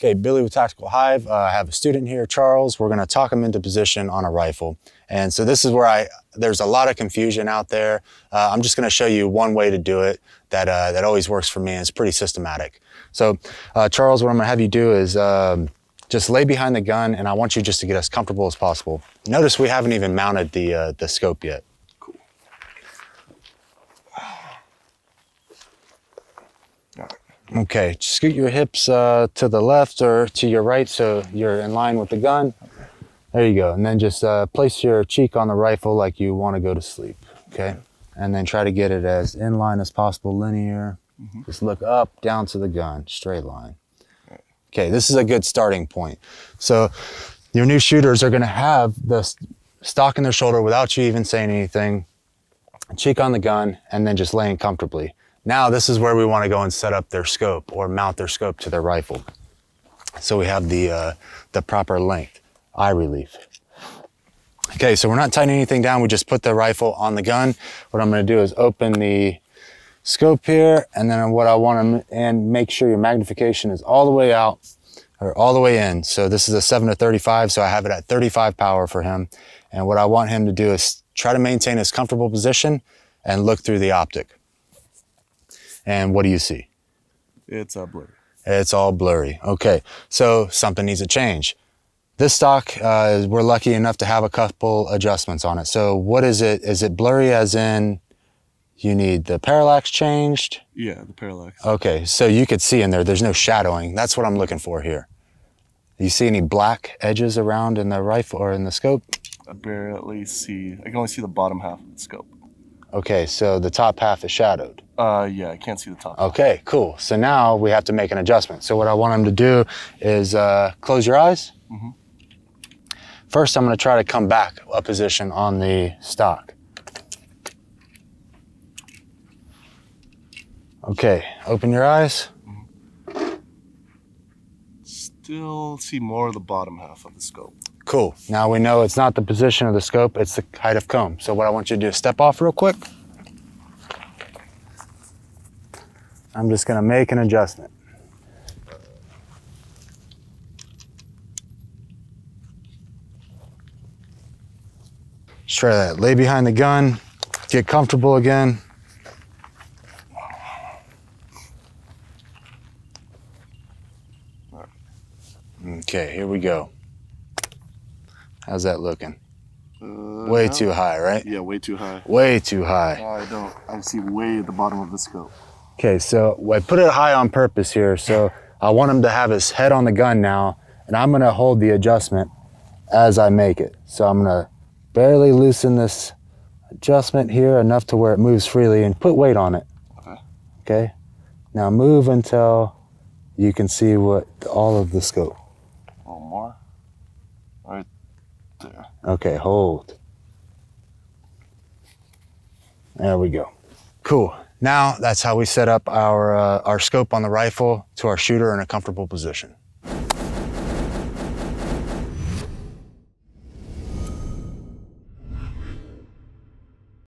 Okay, Billy with Tactical Hyve. I have a student here, Charles. We're gonna talk him into position on a rifle. And so this is where there's a lot of confusion out there. I'm just gonna show you one way to do it that always works for me, and it's pretty systematic. So Charles, what I'm gonna have you do is just lay behind the gun, and I want you just to get as comfortable as possible. Notice we haven't even mounted the scope yet. Cool. Okay, scoot your hips to the left or to your right so you're in line with the gun. There you go. And then just place your cheek on the rifle like you want to go to sleep, okay? And then try to get it as in line as possible, linear. Just look up, down to the gun, straight line. Okay, this is a good starting point. So your new shooters are gonna have the stock in their shoulder without you even saying anything, cheek on the gun, and then just laying comfortably. Now this is where we want to go and set up their scope or mount their scope to their rifle. So we have the proper length, eye relief. Okay, so we're not tightening anything down. We just put the rifle on the gun. What I'm going to do is open the scope here, and then what I want to, and make sure your magnification is all the way out or all the way in. So this is a 7-35, so I have it at 35 power for him. And what I want him to do is try to maintain his comfortable position and look through the optic. And what do you see? It's blurry. It's all blurry. Okay, so something needs to change. This stock, we're lucky enough to have a couple adjustments on it. So what is it? Is it blurry as in you need the parallax changed? Yeah, the parallax. Okay, so you could see in there, there's no shadowing. That's what I'm looking for here. You see any black edges around in the rifle or in the scope? I barely see, I can only see the bottom half of the scope. Okay, so the top half is shadowed. Yeah, I can't see the top. Okay, cool. So now we have to make an adjustment. So what I want him to do is close your eyes. First, I'm going to try to come back a position on the stock. Okay, open your eyes. Still see more of the bottom half of the scope. Cool. Now we know it's not the position of the scope, it's the height of comb. So what I want you to do is step off real quick. I'm just going to make an adjustment. Just try that. Lay behind the gun, get comfortable again. Okay, here we go. How's that looking? Way too high, right? Yeah, way too high. Way too high. I see way at the bottom of the scope. Okay, so I put it high on purpose here. So I want him to have his head on the gun now, and I'm gonna hold the adjustment as I make it. So I'm gonna barely loosen this adjustment here enough to where it moves freely and put weight on it. Okay, now move until you can see all of the scope. A little more, right there. Okay, hold. There we go. Cool. Now that's how we set up our scope on the rifle to our shooter in a comfortable position.